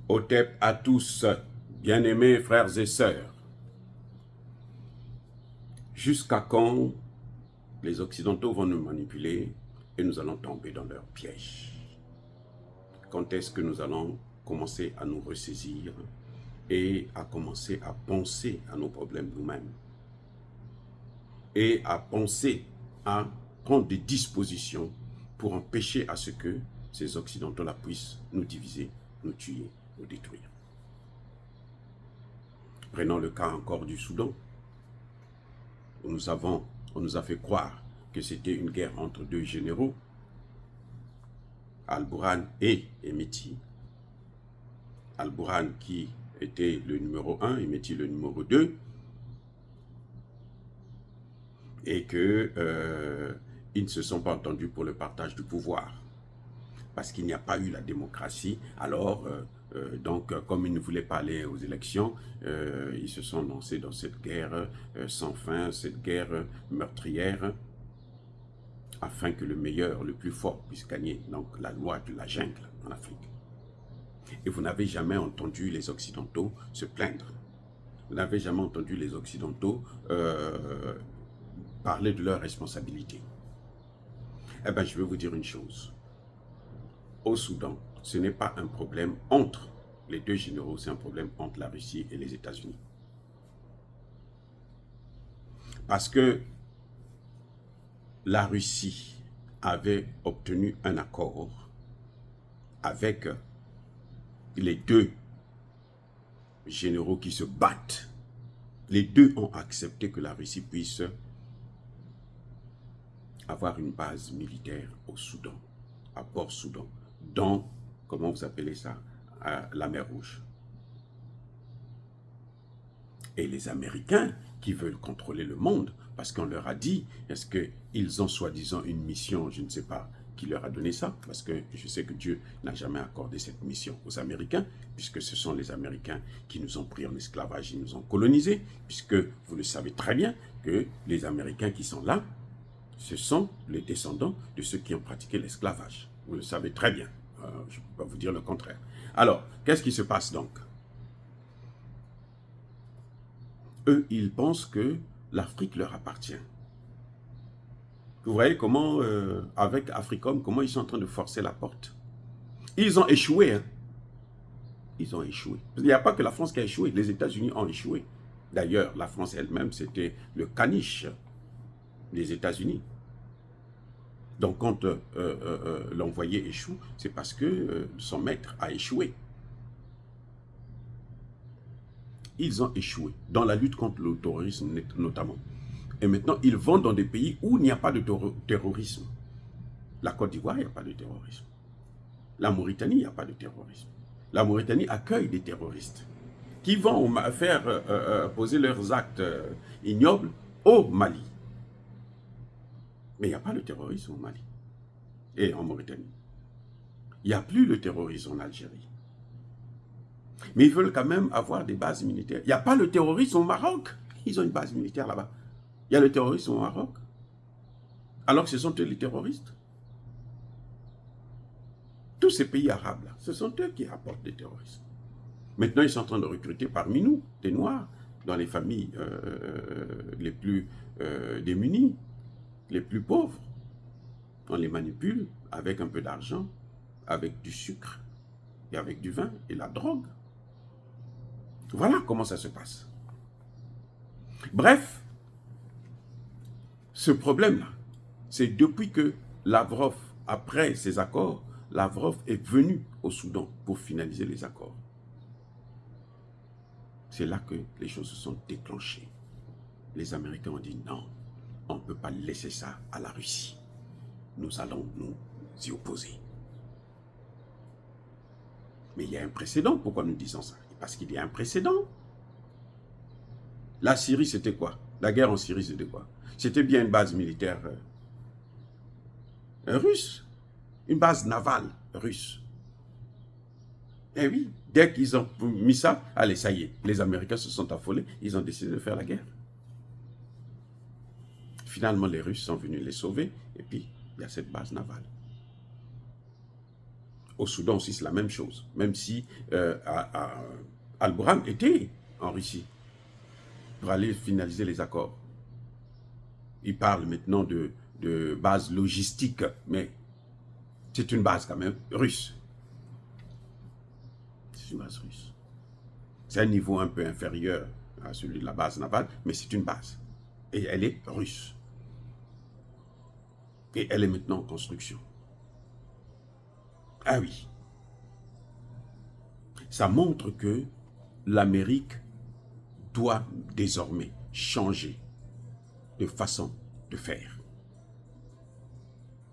Otep à tous, bien-aimés frères et sœurs. Jusqu'à quand les Occidentaux vont nous manipuler et nous allons tomber dans leur piège? Quand est-ce que nous allons commencer à nous ressaisir et à commencer à penser à nos problèmes nous-mêmes et à penser à prendre des dispositions pour empêcher à ce que ces Occidentaux-là puissent nous diviser, nous tuer, nous détruire? Prenons le cas encore du Soudan. On nous a fait croire que c'était une guerre entre deux généraux, Al-Burhan et Hemeti. Al-Burhan qui était le numéro 1, Hemeti le numéro 2, et que ils ne se sont pas entendus pour le partage du pouvoir, parce qu'il n'y a pas eu la démocratie. Alors, comme ils ne voulaient pas aller aux élections, ils se sont lancés dans cette guerre sans fin, cette guerre meurtrière, afin que le meilleur, le plus fort puisse gagner. Donc la loi de la jungle en Afrique. Et vous n'avez jamais entendu les Occidentaux se plaindre. Vous n'avez jamais entendu les Occidentaux parler de leurs responsabilités. Eh bien, je vais vous dire une chose. Au Soudan, ce n'est pas un problème entre les deux généraux, c'est un problème entre la Russie et les États-Unis. Parce que la Russie avait obtenu un accord avec les deux généraux qui se battent. Les deux ont accepté que la Russie puisse avoir une base militaire au Soudan, à Port-Soudan, dans, comment vous appelez ça, la mer Rouge. Et les Américains qui veulent contrôler le monde, parce qu'on leur a dit, est-ce qu'ils ont soi-disant une mission, je ne sais pas qui leur a donné ça, parce que je sais que Dieu n'a jamais accordé cette mission aux Américains, puisque ce sont les Américains qui nous ont pris en esclavage, ils nous ont colonisés, puisque vous le savez très bien que les Américains qui sont là, ce sont les descendants de ceux qui ont pratiqué l'esclavage. Vous le savez très bien. Je ne peux pas vous dire le contraire. Alors, qu'est-ce qui se passe donc? Eux, ils pensent que l'Afrique leur appartient. Vous voyez comment, avec Africom, comment ils sont en train de forcer la porte? Ils ont échoué. Hein? Ils ont échoué. Il n'y a pas que la France qui a échoué. Les États-Unis ont échoué. D'ailleurs, la France elle-même, c'était le caniche des États-Unis. Donc, quand l'envoyé échoue, c'est parce que son maître a échoué. Ils ont échoué dans la lutte contre le terrorisme notamment. Et maintenant, ils vont dans des pays où il n'y a pas de terrorisme. La Côte d'Ivoire, il n'y a pas de terrorisme. La Mauritanie, il n'y a pas de terrorisme. La Mauritanie accueille des terroristes qui vont faire poser leurs actes ignobles au Mali. Mais il n'y a pas de terrorisme au Mali et en Mauritanie. Il n'y a plus le terrorisme en Algérie. Mais ils veulent quand même avoir des bases militaires. Il n'y a pas le terrorisme au Maroc. Ils ont une base militaire là-bas. Il y a le terrorisme au Maroc. Alors que ce sont eux les terroristes. Tous ces pays arabes là, ce sont eux qui apportent des terroristes. Maintenant, ils sont en train de recruter parmi nous des Noirs dans les familles les plus démunies, les plus pauvres. On les manipule avec un peu d'argent, avec du sucre et avec du vin et la drogue. Voilà comment ça se passe. Bref, ce problème-là, c'est depuis que Lavrov, après ces accords, Lavrov est venu au Soudan pour finaliser les accords. C'est là que les choses se sont déclenchées. Les Américains ont dit non, on ne peut pas laisser ça à la Russie. Nous allons nous y opposer. Mais il y a un précédent. Pourquoi nous disons ça? Parce qu'il y a un précédent. La Syrie, c'était quoi? La guerre en Syrie, c'était quoi? C'était bien une base militaire russe. Une base navale russe. Eh oui, dès qu'ils ont mis ça, allez, ça y est, les Américains se sont affolés, ils ont décidé de faire la guerre. Finalement, les Russes sont venus les sauver, et puis il y a cette base navale. Au Soudan aussi, c'est la même chose. Même si Al-Burhan était en Russie pour aller finaliser les accords. Il parle maintenant de base logistique, mais c'est une base quand même russe. C'est une base russe. C'est un niveau un peu inférieur à celui de la base navale, mais c'est une base. Et elle est russe. Et elle est maintenant en construction. Ah oui. Ça montre que l'Amérique doit désormais changer de façon de faire.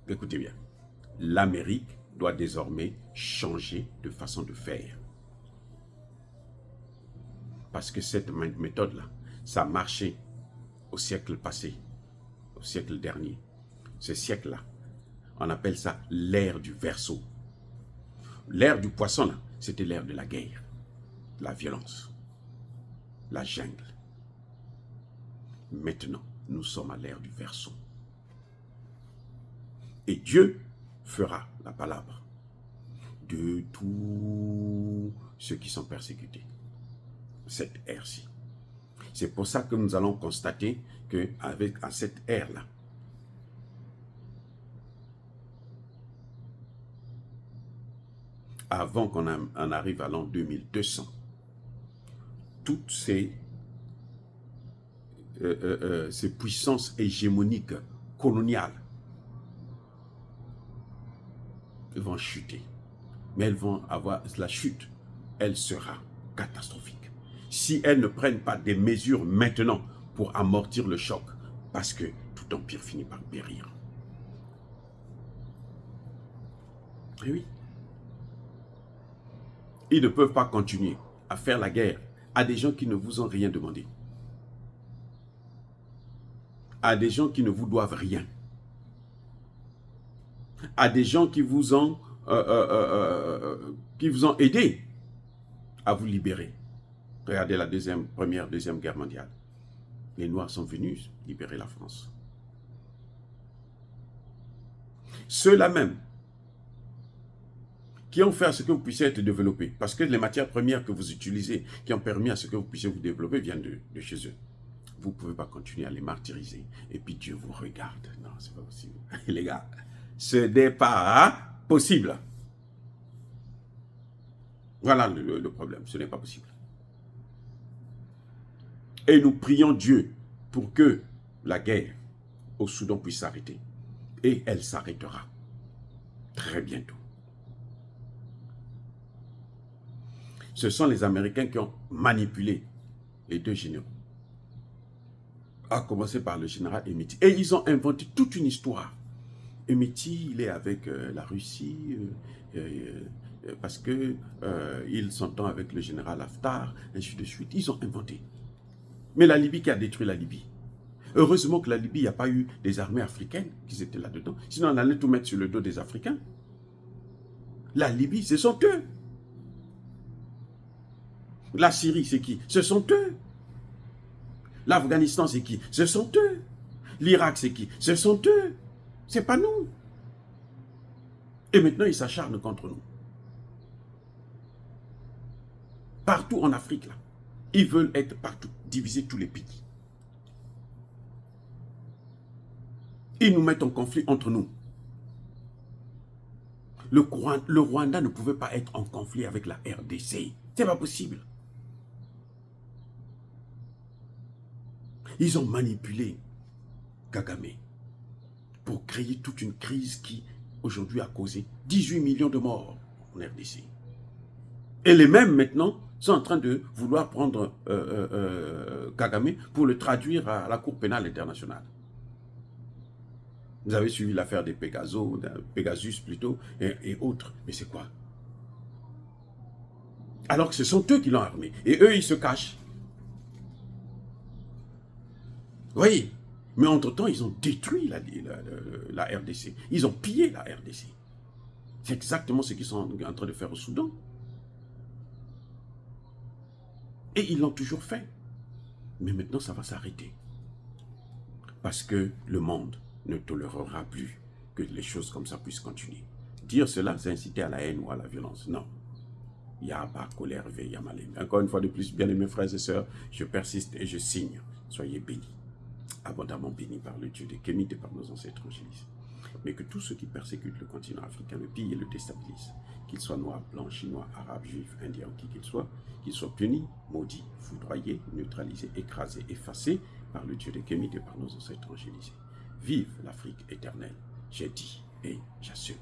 Écoutez bien. L'Amérique doit désormais changer de façon de faire. Parce que cette méthode-là, ça marchait au siècle passé, au siècle dernier. Ce siècle-là, on appelle ça l'ère du Verseau. L'ère du poisson, là, c'était l'ère de la guerre, la violence, la jungle. Maintenant, nous sommes à l'ère du Verseau. Et Dieu fera la palabre de tous ceux qui sont persécutés. Cette ère-ci. C'est pour ça que nous allons constater qu'avec cette ère-là, avant qu'on en arrive à l'an 2200, toutes ces puissances hégémoniques coloniales vont chuter. Mais elles vont avoir la chute, elle sera catastrophique. Si elles ne prennent pas des mesures maintenant pour amortir le choc, parce que tout empire finit par périr. Et oui. Ils ne peuvent pas continuer à faire la guerre à des gens qui ne vous ont rien demandé. À des gens qui ne vous doivent rien. À des gens qui vous ont aidé à vous libérer. Regardez la première, deuxième guerre mondiale. Les Noirs sont venus libérer la France. Ceux-là même qui ont fait à ce que vous puissiez être développé, parce que les matières premières que vous utilisez, qui ont permis à ce que vous puissiez vous développer, viennent de chez eux. Vous ne pouvez pas continuer à les martyriser. Et puis Dieu vous regarde. Non, ce n'est pas possible. Les gars, ce n'est pas possible. Voilà le problème. Ce n'est pas possible. Et nous prions Dieu pour que la guerre au Soudan puisse s'arrêter. Et elle s'arrêtera très bientôt. Ce sont les Américains qui ont manipulé les deux généraux. À commencer par le général Emeti. Et ils ont inventé toute une histoire. Emeti, il est avec la Russie, parce qu'il s'entend avec le général Haftar, ainsi de suite. Ils ont inventé. Mais la Libye qui a détruit la Libye. Heureusement que la Libye, il n'y a pas eu des armées africaines qui étaient là-dedans. Sinon, on allait tout mettre sur le dos des Africains. La Libye, ce sont eux. La Syrie, c'est qui? Ce sont eux. L'Afghanistan, c'est qui? Ce sont eux. L'Irak, c'est qui? Ce sont eux. C'est pas nous. Et maintenant, ils s'acharnent contre nous. Partout en Afrique, là. Ils veulent être partout, diviser tous les pays. Ils nous mettent en conflit entre nous. Le Rwanda ne pouvait pas être en conflit avec la RDC. C'est pas possible. Ils ont manipulé Kagame pour créer toute une crise qui, aujourd'hui, a causé 18 millions de morts en RDC. Et les mêmes, maintenant, sont en train de vouloir prendre Kagame pour le traduire à la Cour pénale internationale. Vous avez suivi l'affaire des Pegasus plutôt, et autres. Mais c'est quoi? Alors que ce sont eux qui l'ont armé. Et eux, ils se cachent. Oui, mais entre-temps, ils ont détruit la RDC. Ils ont pillé la RDC. C'est exactement ce qu'ils sont en train de faire au Soudan. Et ils l'ont toujours fait. Mais maintenant, ça va s'arrêter. Parce que le monde ne tolérera plus que les choses comme ça puissent continuer. dire cela, c'est inciter à la haine ou à la violence. Non. Yaba, colère, veille, Yamalem. Encore une fois de plus, bien-aimés frères et sœurs, je persiste et je signe. Soyez bénis, abondamment bénis par le Dieu des Kémites et par nos ancêtres angélisés. Mais que tous ceux qui persécutent le continent africain, le pillent et le déstabilisent, qu'ils soient noirs, blancs, chinois, arabes, juifs, indiens, qui qu'ils soient punis, maudits, foudroyés, neutralisés, écrasés, effacés par le Dieu des Kémites et par nos ancêtres angélisés. Vive l'Afrique éternelle, j'ai dit et j'assume.